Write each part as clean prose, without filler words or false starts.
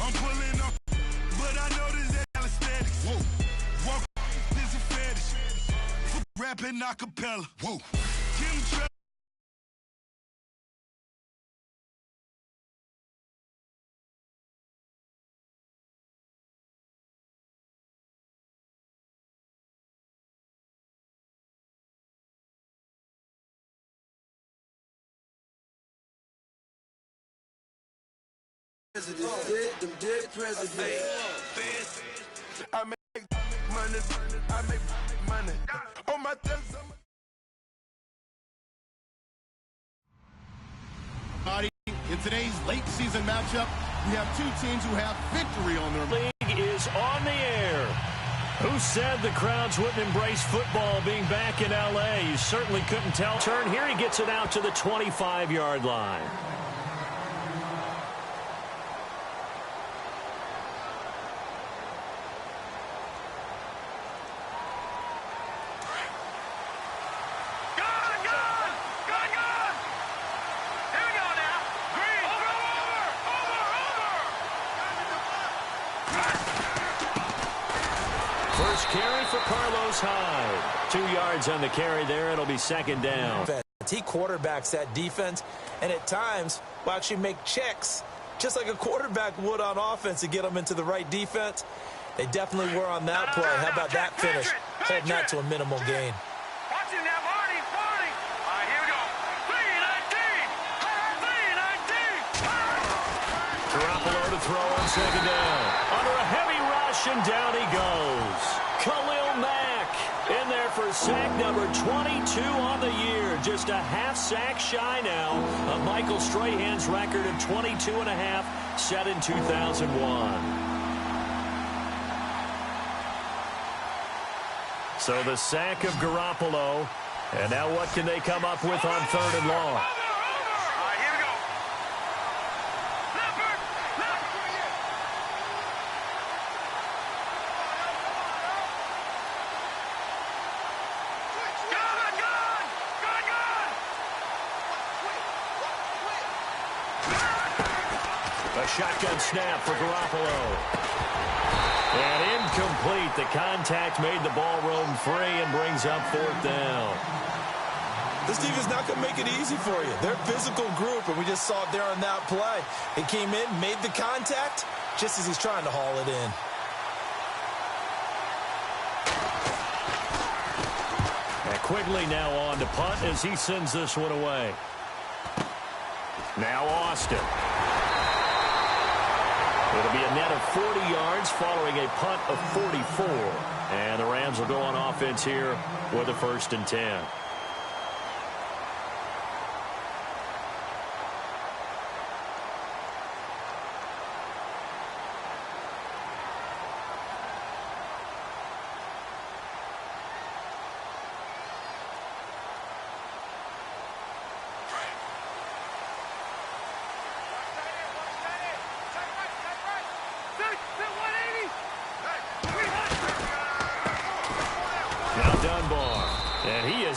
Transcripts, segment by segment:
I'm pulling up, but I know this ain't calisthenics. Whoa. Walk, this a fetish. Rapping acapella. Whoa. Them dead presidents. I make money. I make money. On my thumbs. In today's late season matchup, we have two teams who have victory on their league is on the air. Who said the crowds wouldn't embrace football being back in L.A.? You certainly couldn't tell. Turn here, he gets it out to the 25-yard line. Carry for Carlos Hyde. 2 yards on the carry there. It'll be second down. He quarterbacks that defense, and at times will actually make checks, just like a quarterback would on offense to get them into the right defense. They definitely were on that play. How about that finish? Holding that to a minimal gain. Watching that, Marty. All right, here we go. 3-19. Garoppolo to throw on second down. Under a heavy rush, and down he goes. Khalil Mack in there for sack number 22 on the year. Just a half sack shy now of Michael Strahan's record of 22 and a half set in 2001. So the sack of Garoppolo. And now what can they come up with on third and long? Shotgun snap for Garoppolo. And incomplete. The contact made the ball roam free and brings up fourth down. This team is not going to make it easy for you. They're a physical group, and we just saw it there on that play. They came in, made the contact, just as he's trying to haul it in. And Quigley now on to punt as he sends this one away. Now Austin. It'll be a net of 40 yards following a punt of 44. And the Rams will go on offense here with a 1st and 10.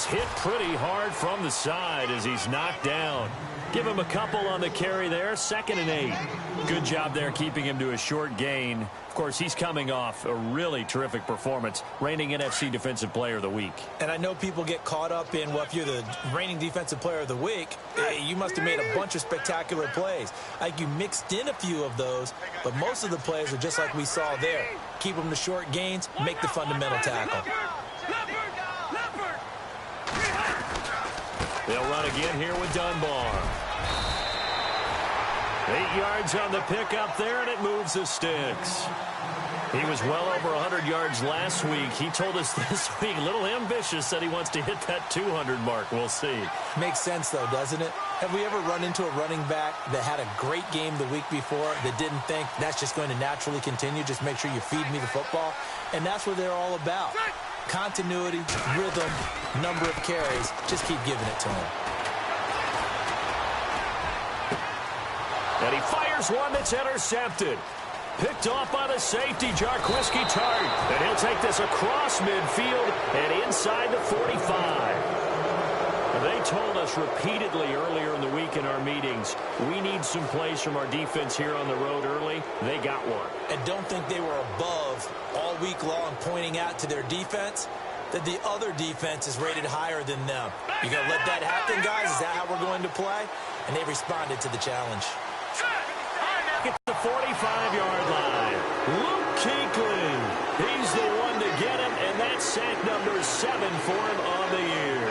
Hit pretty hard from the side as he's knocked down. Give him a couple on the carry there. 2nd and 8. Good job there keeping him to a short gain. Of course, he's coming off a really terrific performance, reigning NFC Defensive Player of the Week. And I know people get caught up in, well, if you're the reigning Defensive Player of the Week, you must have made a bunch of spectacular plays. Like you mixed in a few of those, but most of the plays are just like we saw there. Keep them to short gains, make the fundamental tackle. They'll run again here with Dunbar. 8 yards on the pickup there, and it moves the sticks. He was well over 100 yards last week. He told us this week, a little ambitious, that he wants to hit that 200 mark. We'll see. Makes sense, though, doesn't it? Have we ever run into a running back that had a great game the week before that didn't think that's just going to naturally continue? Just make sure you feed me the football. And that's what they're all about. Continuity, rhythm, number of carries. Just keep giving it to him. And he fires one that's intercepted. Picked off by the safety, Jarquiski Tart. And he'll take this across midfield and inside the 45. They told us repeatedly earlier in the week in our meetings, we need some plays from our defense here on the road early. they got one. And don't think they were above all week long pointing out to their defense that the other defense is rated higher than them. You going to let that happen, guys? Is that how we're going to play? And they responded to the challenge. At the 45-yard line, Luke Kuechly. He's the one to get him, and that's sack number 7 for him on the year.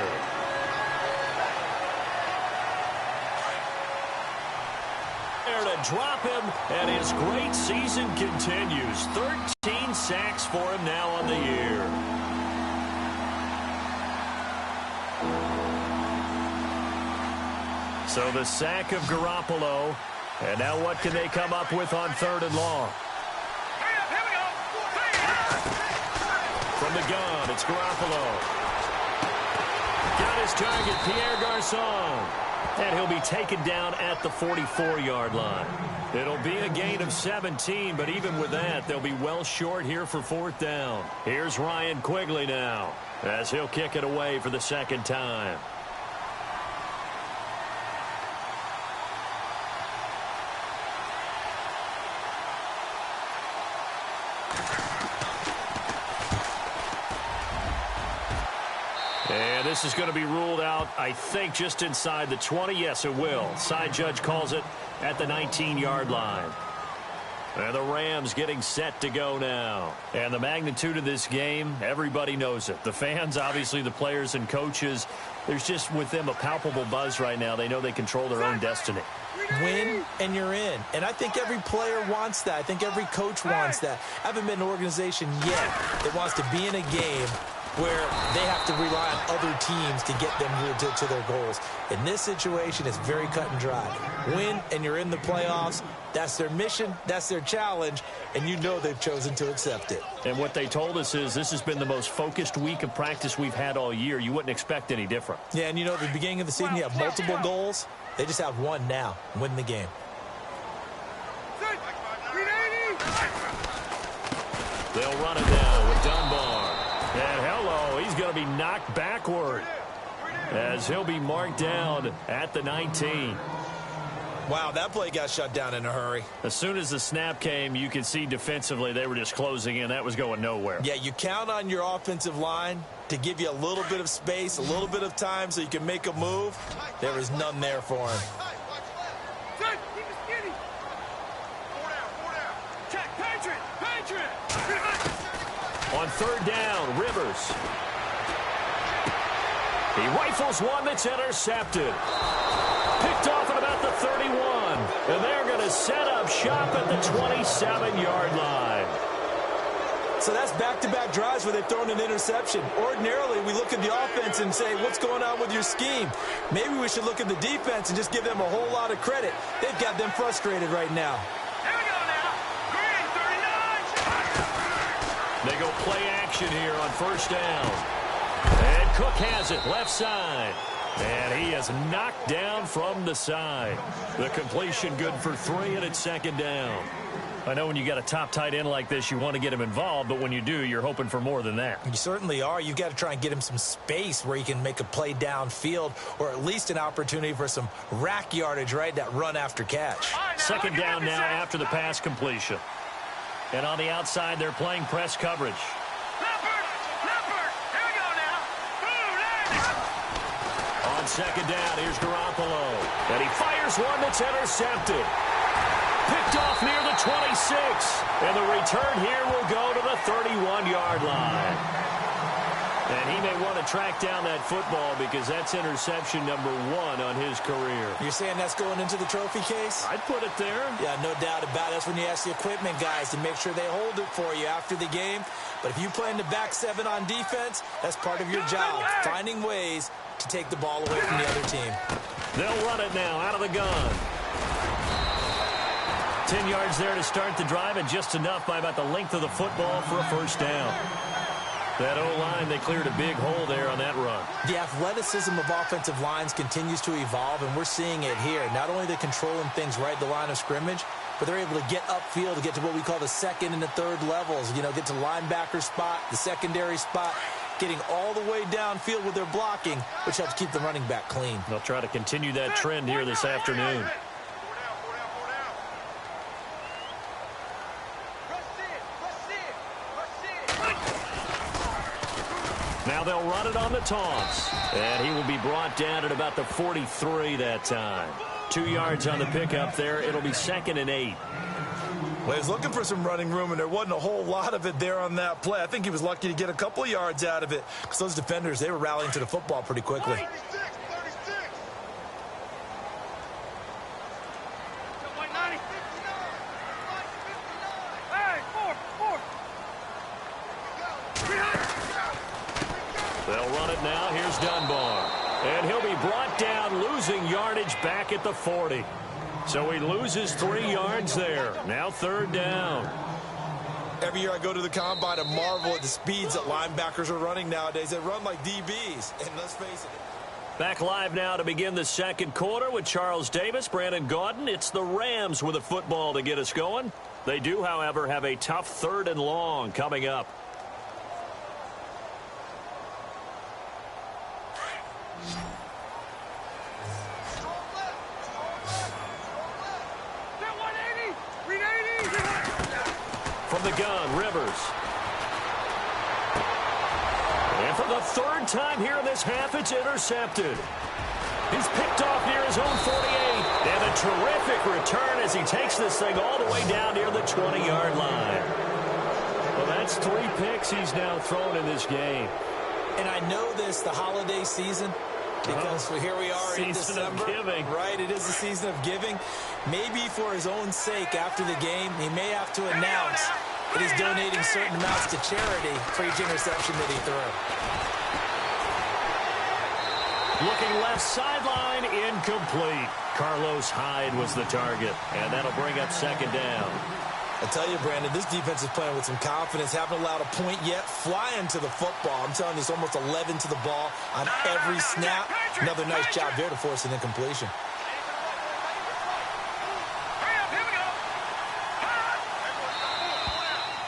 There to drop him, and his great season continues. 13 sacks for him now on the year. So the sack of Garoppolo. And now what can they come up with on 3rd and long? From the gun, it's Garoppolo. Got his target, Pierre Garçon. And he'll be taken down at the 44-yard line. It'll be a gain of 17, but even with that, they'll be well short here for 4th down. Here's Ryan Quigley now, as he'll kick it away for the 2nd time. And this is going to be ruled out, I think, just inside the 20. Yes, it will. Side judge calls it at the 19-yard line. And the Rams getting set to go now. And the magnitude of this game, everybody knows it. The fans, obviously the players and coaches, there's just with them a palpable buzz right now. They know they control their own destiny. Win and you're in. And I think every player wants that. I think every coach wants that. I haven't been an organization yet that wants to be in a game where they have to rely on other teams to get them to their goals. In this situation, it's very cut and dry. Win, and you're in the playoffs. That's their mission. That's their challenge. And you know they've chosen to accept it. And what they told us is this has been the most focused week of practice we've had all year. You wouldn't expect any different. Yeah, and you know, at the beginning of the season, you have multiple goals. They just have one now. Win the game. They'll run it now with Dunbar. And hello, he's going to be knocked backward as he'll be marked down at the 19. Wow, that play got shut down in a hurry. As soon as the snap came, you could see defensively they were just closing in. That was going nowhere. Yeah, you count on your offensive line to give you a little bit of space, a little bit of time so you can make a move. There was none there for him. On 3rd down, Rivers. He rifles one that's intercepted. Picked off at about the 31. And they're going to set up shop at the 27-yard line. So that's back-to-back drives where they've thrown an interception. Ordinarily, we look at the offense and say, what's going on with your scheme? Maybe we should look at the defense and just give them a whole lot of credit. They've got them frustrated right now. They go play action here on 1st down. And Cook has it left side. And he is knocked down from the side. The completion good for 3, and it's 2nd down. I know when you got a top tight end like this, you want to get him involved, but when you do, you're hoping for more than that. You certainly are. You've got to try and get him some space where he can make a play downfield, or at least an opportunity for some rack yardage, right? That run after catch. 2nd down now after the pass completion. And on the outside, they're playing press coverage. On 2nd down, here's Garoppolo. And he fires one that's intercepted. Picked off near the 26. And the return here will go to the 31-yard line. And he may want to track down that football because that's interception number 1 on his career. You're saying that's going into the trophy case? I'd put it there. Yeah, no doubt about it. That's when you ask the equipment guys to make sure they hold it for you after the game. But if you play in the back 7 on defense, that's part of your job, finding ways to take the ball away from the other team. They'll run it now out of the gun. 10 yards there to start the drive, and just enough by about the length of the football for a 1st down. That O-line, they cleared a big hole there on that run. The athleticism of offensive lines continues to evolve, and we're seeing it here. Not only are they controlling things right at the line of scrimmage, but they're able to get upfield to get to what we call the 2nd and the 3rd levels. You know, get to linebacker spot, the secondary spot, getting all the way downfield with their blocking, which helps keep the running back clean. They'll try to continue that trend here this afternoon. Now they'll run it on the toss. And he will be brought down at about the 43 that time. 2 yards on the pickup there. It'll be 2nd and 8. Well, he was looking for some running room, and there wasn't a whole lot of it there on that play. I think he was lucky to get a couple of yards out of it because those defenders, they were rallying to the football pretty quickly. 36. They'll run it now. Here's Dunbar. And he'll be brought down, losing yardage back at the 40. So he loses 3 yards there. Now 3rd down. Every year I go to the combine and marvel at the speeds that linebackers are running nowadays. They run like DBs. And let's face it. Back live now to begin the 2nd quarter with Charles Davis, Brandon Gaudin. It's the Rams with a football to get us going. They do, however, have a tough 3rd and long coming up. From the gun, Rivers. And for the 3rd time here in this half, it's intercepted. He's picked off near his own 48. And a terrific return as he takes this thing all the way down near the 20-yard line. Well, that's 3 picks he's now thrown in this game. And I know this, the holiday season, because here we are in December. Season of giving. Right, it is the season of giving. Maybe for his own sake after the game, he may have to announce that he's donating certain amounts to charity for each interception that he threw. Looking left sideline, incomplete. Carlos Hyde was the target, and that'll bring up 2nd down. I tell you, Brandon, this defense is playing with some confidence. Haven't allowed a point yet. Flying to the football. I'm telling you, it's almost 11 to the ball on every snap. Another nice job there to force an incompletion.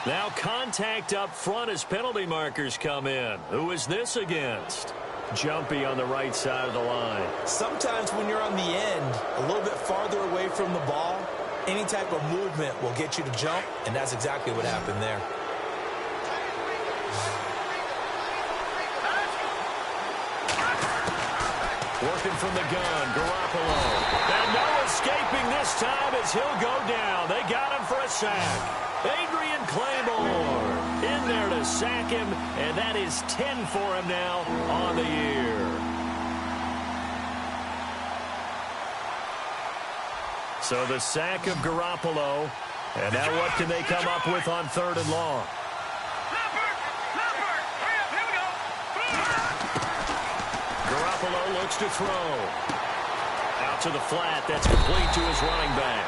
Now contact up front as penalty markers come in. Who is this against? Jumpy on the right side of the line. Sometimes when you're on the end, a little bit farther away from the ball, any type of movement will get you to jump, and that's exactly what happened there. Working from the gun, Garoppolo. And no escaping this time as he'll go down. They got him for a sack. Adrian Claymore in there to sack him, and that is 10 for him now on the year. So the sack of Garoppolo, and now what can they come up with on 3rd and long? Garoppolo looks to throw. Out to the flat, that's complete to his running back.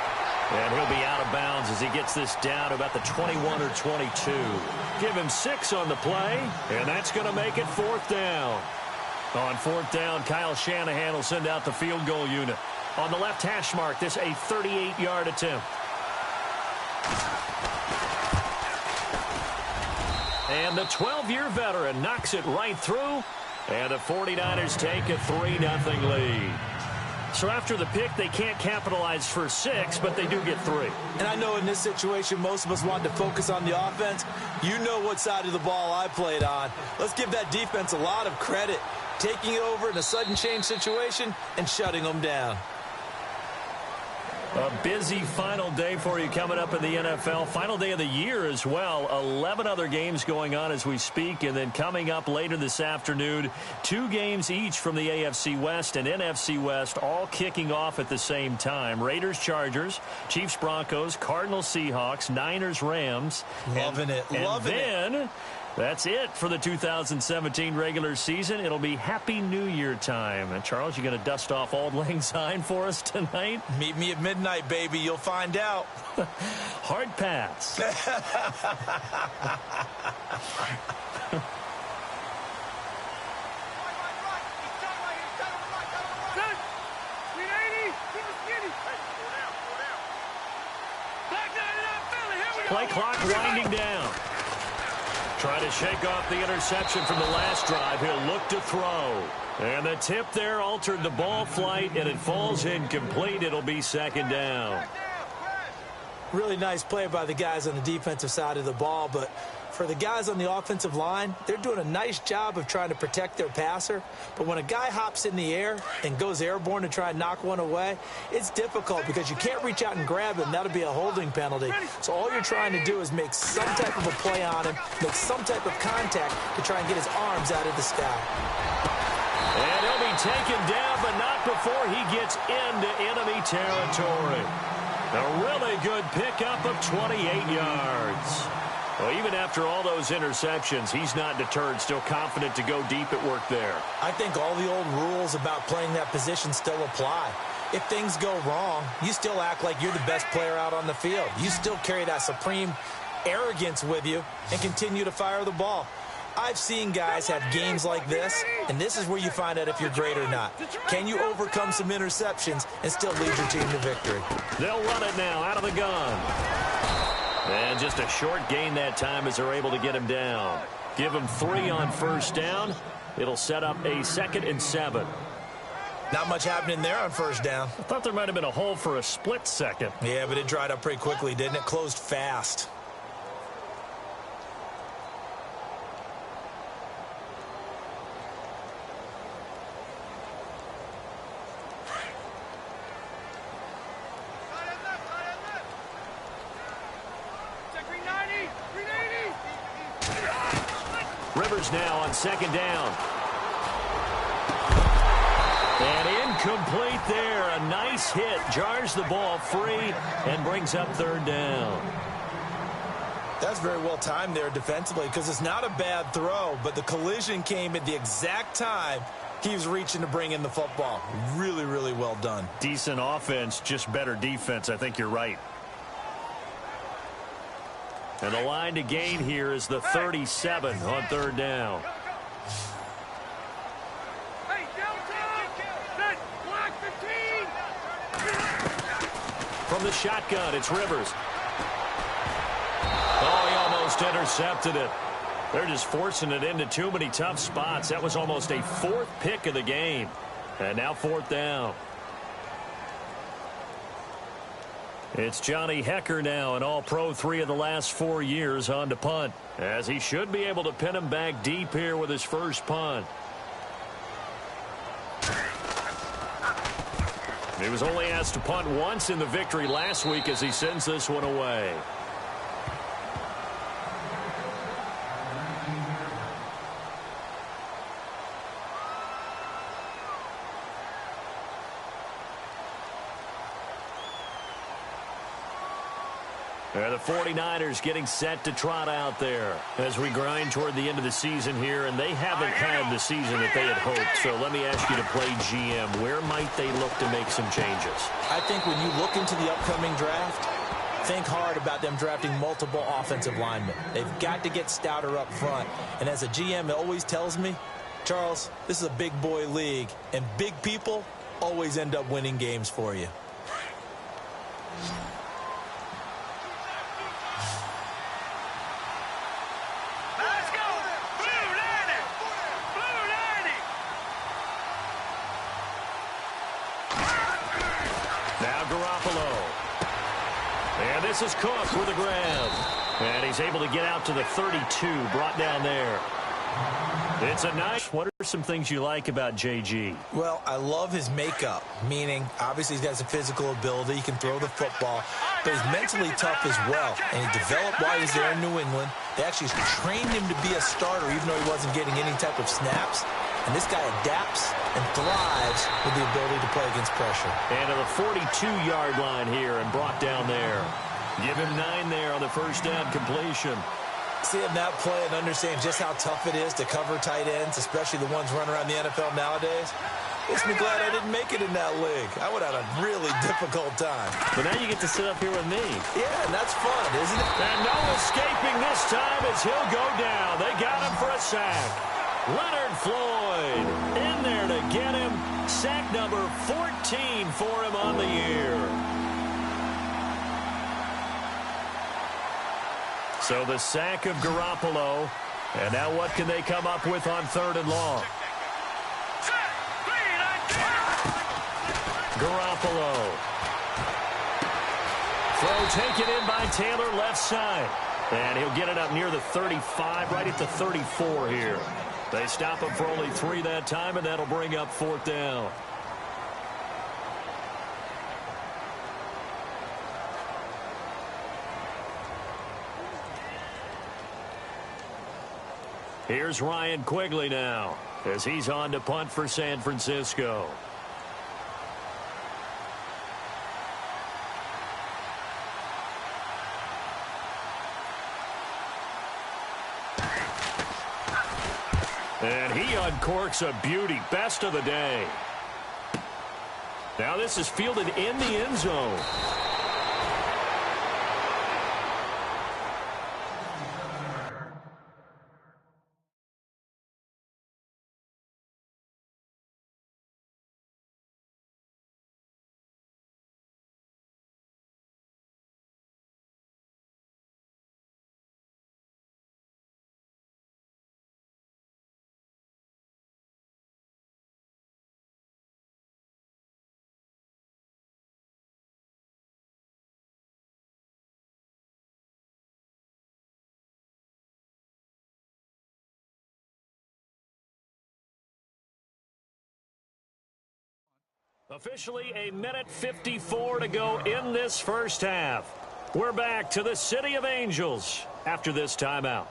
And he'll be out of bounds as he gets this down about the 21 or 22. Give him 6 on the play, and that's going to make it 4th down. On 4th down, Kyle Shanahan will send out the field goal unit. On the left hash mark, this a 38-yard attempt. And the 12-year veteran knocks it right through, and the 49ers take a 3-0 lead. So after the pick, they can't capitalize for 6, but they do get 3. And I know in this situation, most of us want to focus on the offense. You know what side of the ball I played on. Let's give that defense a lot of credit, taking it over in a sudden change situation and shutting them down. A busy final day for you coming up in the NFL. Final day of the year as well. 11 other games going on as we speak. And then coming up later this afternoon, 2 games each from the AFC West and NFC West, all kicking off at the same time. Raiders, Chargers, Chiefs, Broncos, Cardinals, Seahawks, Niners, Rams. Loving it. And then that's it for the 2017 regular season. It'll be Happy New Year time. And Charles, you going to dust off Auld Lang Syne for us tonight? Meet me at midnight, baby. You'll find out. Hard pass. Play clock winding down. Try to shake off the interception from the last drive. He'll look to throw. And the tip there altered the ball flight, and it falls incomplete. It'll be 2nd down. Really nice play by the guys on the defensive side of the ball, but for the guys on the offensive line, they're doing a nice job of trying to protect their passer. But when a guy hops in the air and goes airborne to try and knock one away, it's difficult because you can't reach out and grab him. That'll be a holding penalty. So all you're trying to do is make some type of a play on him, make some type of contact to try and get his arms out of the sky. And he'll be taken down, but not before he gets into enemy territory. A really good pickup of 28 yards. Well, even after all those interceptions, he's not deterred, still confident to go deep at work there. I think all the old rules about playing that position still apply. If things go wrong, you still act like you're the best player out on the field. You still carry that supreme arrogance with you and continue to fire the ball. I've seen guys have games like this, and this is where you find out if you're great or not. Can you overcome some interceptions and still lead your team to victory? They'll run it now out of the gun. And just a short gain that time as they're able to get him down. Give him 3 on first down. It'll set up a 2nd and 7. Not much happening there on first down. I thought there might have been a hole for a split second. Yeah, but it dried up pretty quickly, didn't it? Closed fast. Rivers now on 2nd down. And incomplete there. A nice hit. Jars the ball free and brings up 3rd down. That's very well timed there defensively because it's not a bad throw, but the collision came at the exact time he was reaching to bring in the football. Really, really well done. Decent offense, just better defense. I think you're right. And the line to gain here is the 37 on 3rd down. From the shotgun, it's Rivers. Oh, he almost intercepted it. They're just forcing it into too many tough spots. That was almost a 4th pick of the game. And now 4th down. It's Johnny Hecker now, an all-pro 3 of the last 4 years on to punt, as he should be able to pin him back deep here with his first punt. He was only asked to punt once in the victory last week as he sends this one away. The 49ers getting set to trot out there as we grind toward the end of the season here, and they haven't had the season that they had hoped. So let me ask you to play GM. Where might they look to make some changes? I think when you look into the upcoming draft, think hard about them drafting multiple offensive linemen. They've got to get stouter up front. And as a GM, it always tells me, Charles, this is a big boy league, and big people always end up winning games for you. This is Cook with a grab. And he's able to get out to the 32, brought down there. It's a nice. What are some things you like about JG? Well, I love his makeup, meaning obviously he's got some physical ability. He can throw the football, but he's mentally tough as well. And he developed while he was there in New England. They actually trained him to be a starter even though he wasn't getting any type of snaps. And this guy adapts and thrives with the ability to play against pressure. And to the 42-yard line here and brought down there. Give him 9 there on the first down completion. Seeing that play and understand just how tough it is to cover tight ends, especially the ones running around the NFL nowadays, makes me glad I didn't make it in that league. I would have had a really difficult time. But now you get to sit up here with me. Yeah, and that's fun, isn't it? And no escaping this time as he'll go down. They got him for a sack. Leonard Floyd in there to get him. Sack number 14 for him on the year. So the sack of Garoppolo. And now what can they come up with on 3rd and long? Garoppolo. Throw taken in by Taylor left side. And he'll get it up near the 35, right at the 34 here. They stop him for only 3 that time, and that'll bring up 4th down. Here's Ryan Quigley now as he's on to punt for San Francisco. And he uncorks a beauty. Best of the day. Now this is fielded in the end zone. Officially a minute 54 to go in this first half. We're back to the City of Angels after this timeout.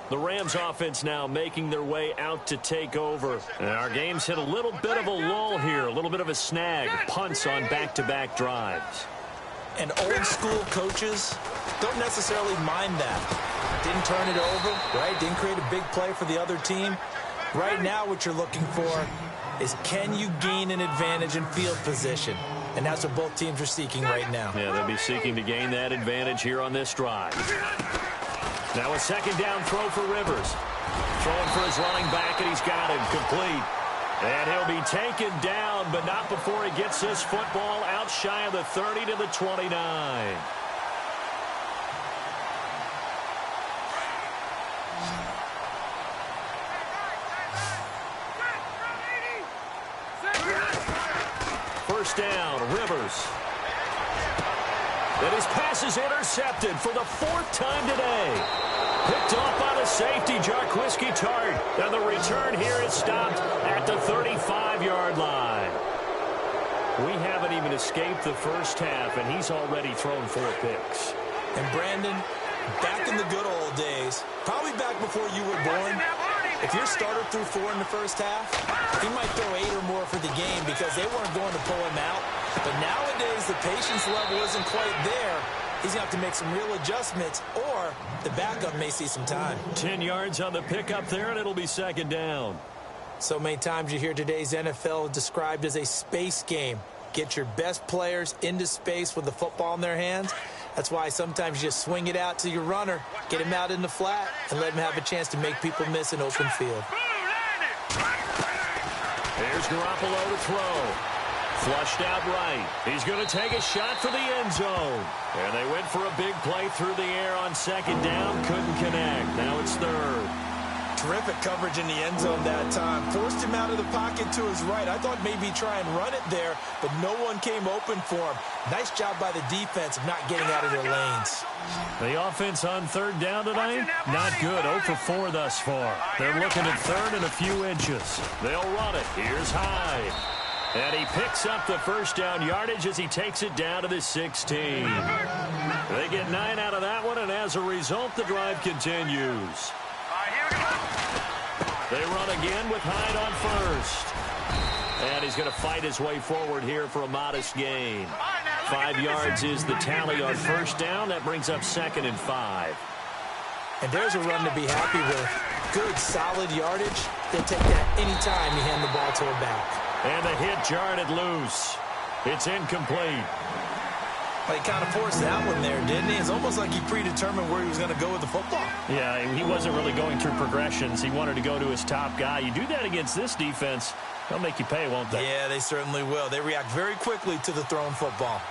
The Rams offense now making their way out to take over. And our game's hit a little bit of a lull here, a little bit of a snag, punts on back-to-back drives. And old-school coaches don't necessarily mind that. Didn't turn it over, right? Didn't create a big play for the other team. Right now what you're looking for is, can you gain an advantage in field position? And that's what both teams are seeking right now. Yeah, they'll be seeking to gain that advantage here on this drive. Now a second down throw for Rivers. Throwing for his running back, and he's got him complete. And he'll be taken down, but not before he gets this football out shy of the 30 to the 29. First down, Rivers. And his pass is intercepted for the 4th time today. Picked off by the safety, Jarquiski Tart. And the return here is stopped at the 35-yard line. We haven't even escaped the first half, and he's already thrown 4 picks. And Brandon, back in the good old days, probably back before you were born, if your starter threw 4 in the first half, he might throw 8 or more for the game because they weren't going to pull him out. But nowadays, the patience level isn't quite there. He's going to have to make some real adjustments, or the backup may see some time. 10 yards on the pickup there, and it'll be second down. So many times you hear today's NFL described as a space game. Get your best players into space with the football in their hands. That's why sometimes you just swing it out to your runner, get him out in the flat, and let him have a chance to make people miss an open field. There's Garoppolo to throw. Flushed out right. He's going to take a shot for the end zone. And they went for a big play through the air on second down. Couldn't connect. Now it's third. Terrific coverage in the end zone that time. Forced him out of the pocket to his right. I thought maybe try and run it there, but no one came open for him. Nice job by the defense of not getting out of their lanes. The offense on third down tonight, not good. 0 for 4 thus far. They're looking at third and a few inches. They'll run it. Here's Hyde. And he picks up the first down yardage as he takes it down to the 16. They get 9 out of that one, and as a result, the drive continues. They run again with Hyde on first. And he's going to fight his way forward here for a modest gain. 5 yards is the tally on first down. That brings up 2nd and 5. And there's a run to be happy with. Good, solid yardage. They'll take that any time you hand the ball to a back. And the hit jarred it loose. It's incomplete. Well, he kind of forced that one there, didn't he? It's almost like he predetermined where he was going to go with the football. Yeah, he wasn't really going through progressions. He wanted to go to his top guy. You do that against this defense, they'll make you pay, won't they? Yeah, they certainly will. They react very quickly to the thrown football.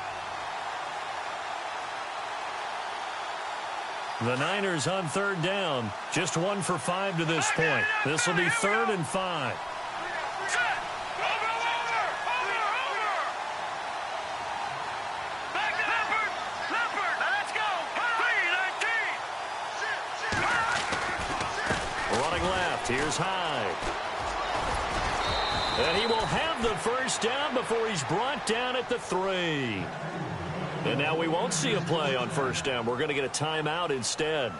The Niners on third down. Just 1 for 5 to this point. This will be 3rd and 5. Running left. Here's Hyde. And he will have the first down before he's brought down at the 3. And now we won't see a play on first down. We're going to get a timeout instead,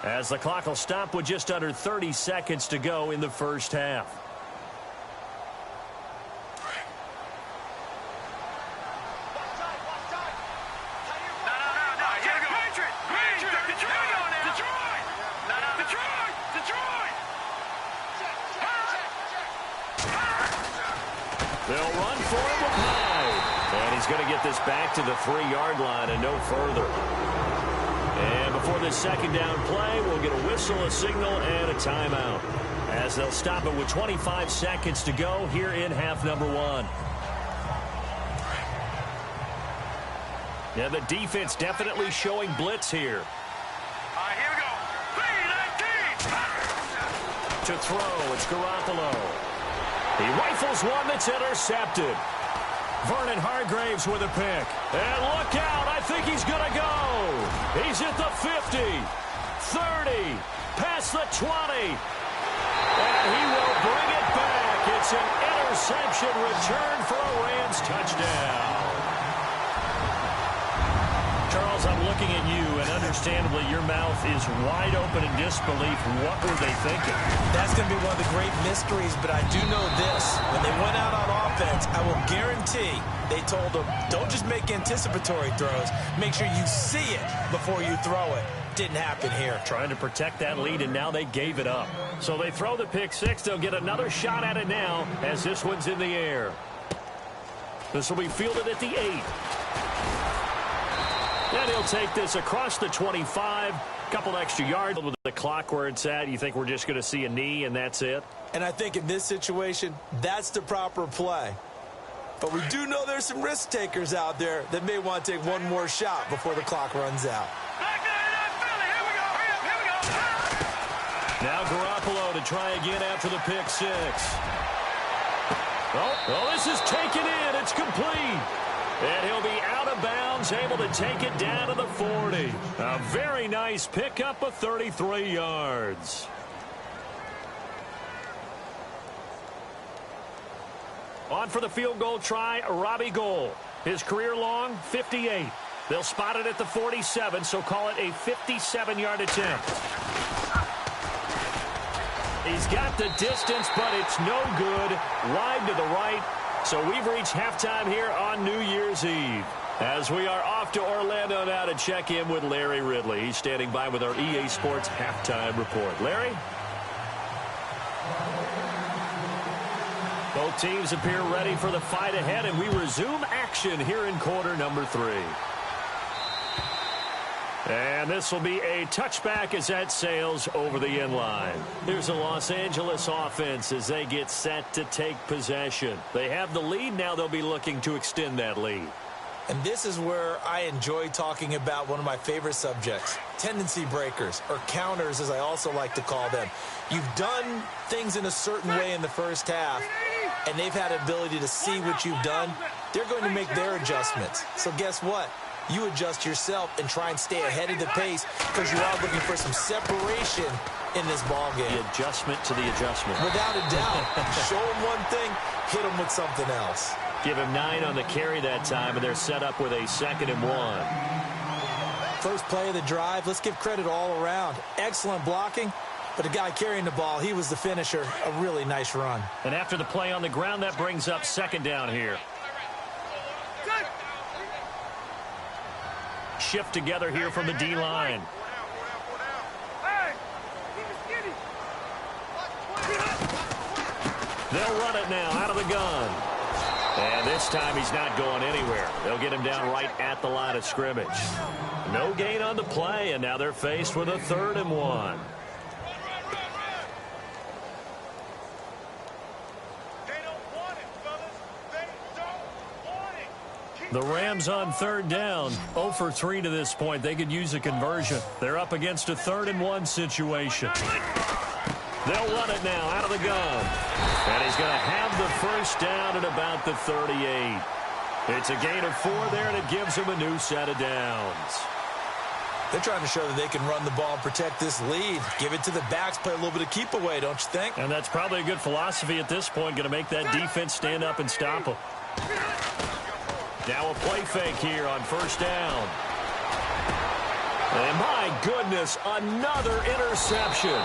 as the clock will stop with just under 30 seconds to go in the first half. They'll run for him with Hyde. And he's going to get this back to the 3-yard line and no further. And before this second down play, we'll get a whistle, a signal, and a timeout, as they'll stop it with 25 seconds to go here in half number 1. Yeah, the defense definitely showing blitz here. Here we go. 3-19. To throw, it's Garoppolo. He rifles one that's intercepted. Vernon Hargraves with a pick. And look out, I think he's going to go. He's at the 50, 30, past the 20. And he will bring it back. It's an interception return for a Rams touchdown. Charles, I'm looking at you, and understandably your mouth is wide open in disbelief. What were they thinking? That's going to be one of the great mysteries, but I do know this. When they went out on offense, I will guarantee they told them, don't just make anticipatory throws. Make sure you see it before you throw it. Didn't happen here. Trying to protect that lead, and now they gave it up. So they throw the pick six. They'll get another shot at it now as this one's in the air. This will be fielded at the 8. And he'll take this across the 25. Couple extra yards with the clock where it's at. You think we're just going to see a knee and that's it? And I think in this situation, that's the proper play. But we do know there's some risk takers out there that may want to take one more shot before the clock runs out. Now Garoppolo to try again after the pick six. Oh, this is taken in. It's complete. And he'll be out of bounds, able to take it down to the 40. A very nice pickup of 33 yards. On for the field goal try, Robbie Gould. His career long, 58. They'll spot it at the 47, so call it a 57-yard attempt. He's got the distance, but it's no good. Wide to the right. So we've reached halftime here on New Year's Eve, as we are off to Orlando now to check in with Larry Ridley. He's standing by with our EA Sports halftime report. Larry? Both teams appear ready for the fight ahead, and we resume action here in quarter number 3. And this will be a touchback as that sails over the end line. Here's the Los Angeles offense as they get set to take possession. They have the lead. Now they'll be looking to extend that lead. And this is where I enjoy talking about one of my favorite subjects, tendency breakers, or counters as I also like to call them. You've done things in a certain way in the first half, and they've had an ability to see what you've done. They're going to make their adjustments. So guess what? You adjust yourself and try and stay ahead of the pace, because you are looking for some separation in this ball game. The adjustment to the adjustment. Without a doubt. Show them one thing, hit them with something else. Give him 9 on the carry that time, and they're set up with a 2nd and 1. First play of the drive, let's give credit all around. Excellent blocking, but the guy carrying the ball, he was the finisher. A really nice run. And after the play on the ground, that brings up 2nd down here. Shift together here from the D-line. They'll run it now out of the gun. And this time he's not going anywhere. They'll get him down right at the line of scrimmage. No gain on the play, and now they're faced with a 3rd and 1. The Rams on third down, 0 for 3 to this point. They could use a conversion. They're up against a 3rd-and-1 situation. They'll run it now out of the gun. And he's going to have the first down at about the 38. It's a gain of 4 there, and it gives him a new set of downs. They're trying to show that they can run the ball and protect this lead. Give it to the backs, play a little bit of keep away, don't you think? And that's probably a good philosophy at this point, going to make that defense stand up and stop them. Now a play fake here on first down. And my goodness, another interception.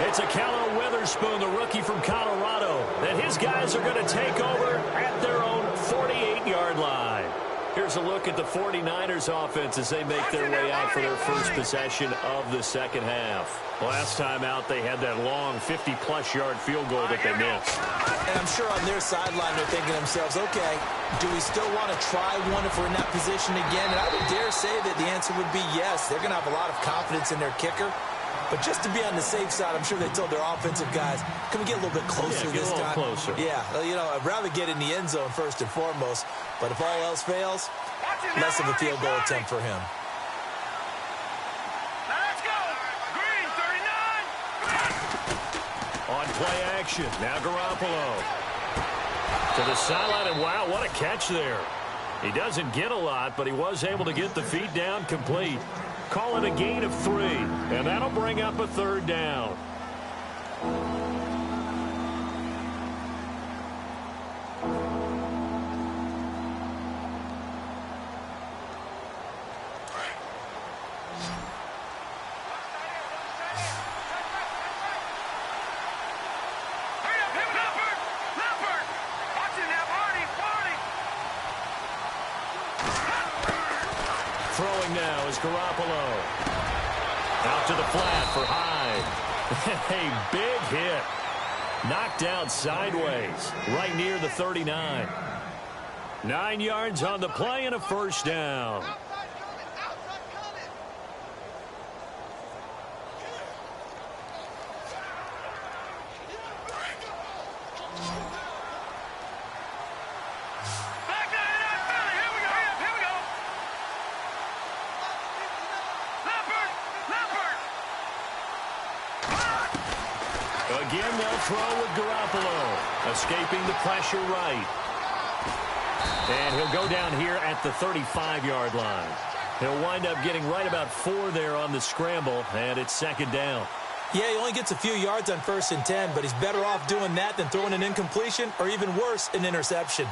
It's a Callow Witherspoon, the rookie from Colorado. And his guys are going to take over at their own 48-yard line. Here's a look at the 49ers offense as they make their way out for their first possession of the second half. Last time out, they had that long 50-plus yard field goal that they missed. And I'm sure on their sideline they're thinking to themselves, okay, do we still want to try one if we're in that position again? And I would dare say that the answer would be yes. They're going to have a lot of confidence in their kicker. But just to be on the safe side, I'm sure they told their offensive guys, can we get a little bit closer this time? Closer. Yeah, you know, I'd rather get in the end zone first and foremost. But if all else fails, less of a field goal attempt for him. Now let's go. Green, 39. On play action, now Garoppolo. To the sideline, and wow, what a catch there. He doesn't get a lot, but he was able to get the feet down complete. Call it a gain of 3, and that'll bring up a 3rd down. Throwing now is Garoppolo. Out to the flat for Hyde. A big hit. Knocked out sideways, right near the 39. 9 yards on the play and a first down. Again, they'll throw with Garoppolo, escaping the pressure right. And he'll go down here at the 35-yard line. He'll wind up getting right about 4 there on the scramble, and it's 2nd down. Yeah, he only gets a few yards on 1st and 10, but he's better off doing that than throwing an incompletion or even worse, an interception.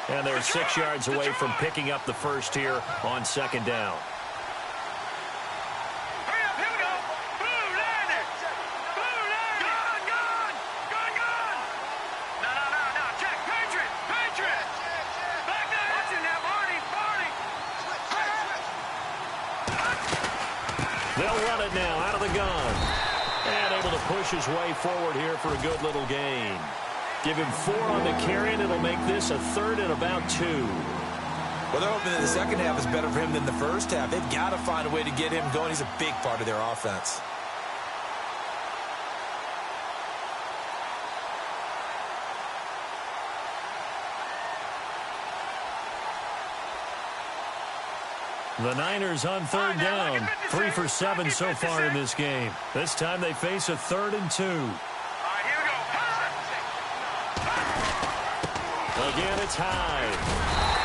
And they're 6 yards away from picking up the first here on 2nd down. They'll run it now out of the gun. And able to push his way forward here for a good little gain. Give him 4 on the carry, and it'll make this a 3rd and about 2. Well, they're hoping that the second half is better for him than the first half. They've got to find a way to get him going. He's a big part of their offense. The Niners on 3rd down. 3 for 7 so far in this game. This time they face a 3rd and 2. Again, it's Hyde.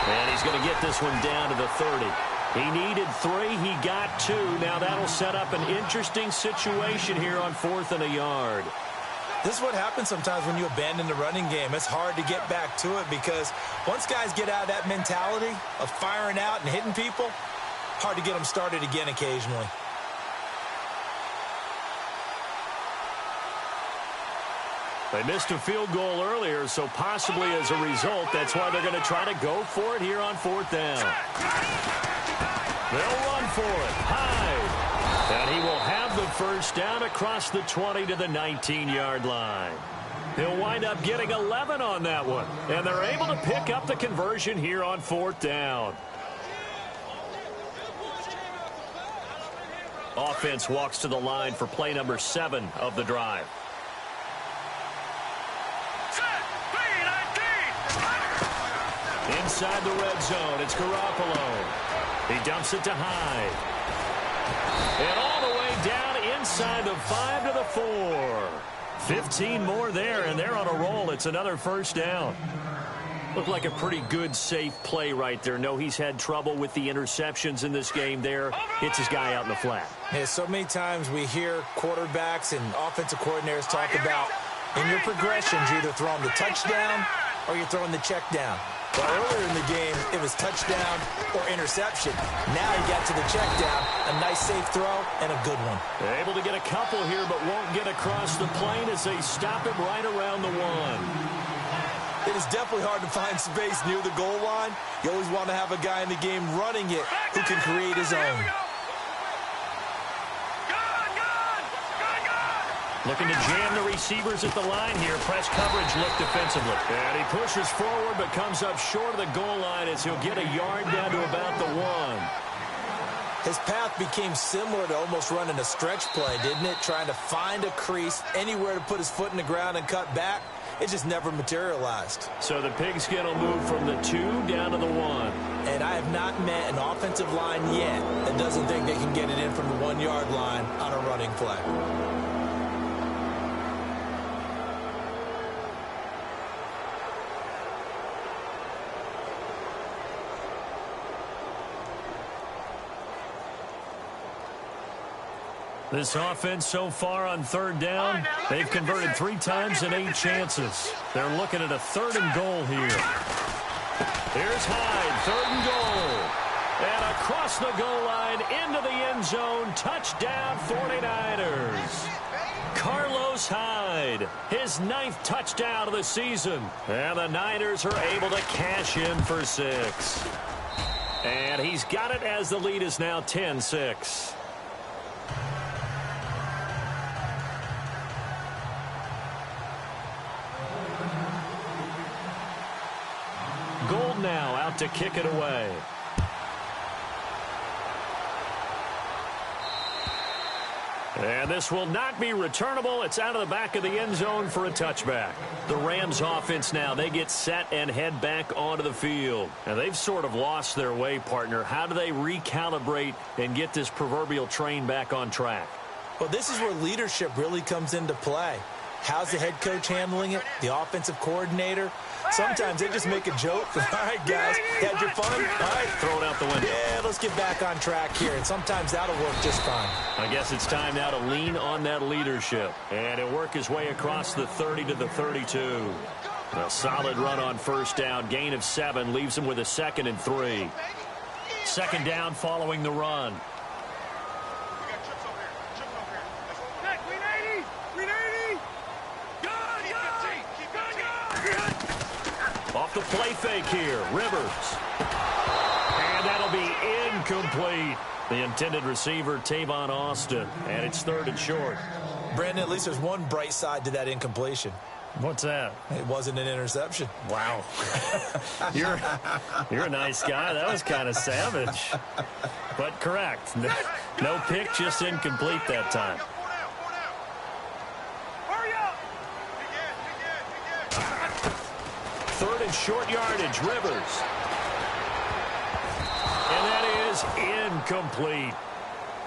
And he's going to get this one down to the 30. He needed 3. He got 2. Now that'll set up an interesting situation here on 4th and a yard. This is what happens sometimes when you abandon the running game. It's hard to get back to it because once guys get out of that mentality of firing out and hitting people, hard to get them started again occasionally. They missed a field goal earlier, so possibly as a result, that's why they're going to try to go for it here on 4th down. They'll run for it. Hyde. And he will have the first down across the 20 to the 19-yard line. He'll wind up getting 11 on that one. And they're able to pick up the conversion here on 4th down. Offense walks to the line for play number 7 of the drive. Inside the red zone, it's Garoppolo. He dumps it to Hyde. And all the way down inside the 5 to the 4. 15 more there, and they're on a roll. It's another first down. Looked like a pretty good, safe play right there. No, he's had trouble with the interceptions in this game there. Hits his guy out in the flat. Yeah, so many times we hear quarterbacks and offensive coordinators talk about in your progressions, you're either throwing the touchdown or you're throwing the check down. Well, earlier in the game, it was touchdown or interception. Now he got to the check down, a nice safe throw, and a good one. They're able to get a couple here, but won't get across the plane as they stop him right around the 1. It is definitely hard to find space near the goal line. You always want to have a guy in the game running it who can create his own. Looking to jam the receivers at the line here. Press coverage look defensively. And he pushes forward but comes up short of the goal line as he'll get a yard down to about the 1. His path became similar to almost running a stretch play, didn't it? Trying to find a crease, anywhere to put his foot in the ground and cut back. It just never materialized. So the pigskin will move from the 2 down to the 1. And I have not met an offensive line yet that doesn't think they can get it in from the 1-yard line on a running play. This offense so far on 3rd down, they've converted 3 times in 8 chances. They're looking at a 3rd and goal here. Here's Hyde, 3rd and goal. And across the goal line into the end zone, touchdown 49ers. Carlos Hyde, his 9th touchdown of the season. And the Niners are able to cash in for 6. And he's got it as the lead is now 10-6. Gold now out to kick it away. And this will not be returnable. It's out of the back of the end zone for a touchback. The Rams offense now, they get set and head back onto the field. And they've sort of lost their way, partner. How do they recalibrate and get this proverbial train back on track? Well, this is where leadership really comes into play. How's the head coach handling it? The offensive coordinator? Sometimes they just make a joke. All right, guys, had your fun? All right, throw it out the window. Yeah, let's get back on track here, and sometimes that'll work just fine. I guess it's time now to lean on that leadership. And he'll work his way across the 30 to the 32. A solid run on 1st down. Gain of 7 leaves him with a 2nd and 3. 2nd down following the run. Off the play fake here, Rivers. And that'll be incomplete. The intended receiver, Tavon Austin. And it's 3rd and short. Brandon, at least there's one bright side to that incompletion. What's that? It wasn't an interception. Wow. You're a nice guy. That was kind of savage. But correct. No pick, just incomplete that time. Third and short yardage, Rivers. And that is incomplete.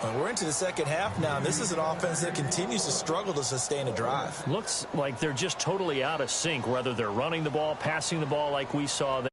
Well, we're into the second half now, and this is an offense that continues to struggle to sustain a drive. Looks like they're just totally out of sync, whether they're running the ball, passing the ball like we saw there.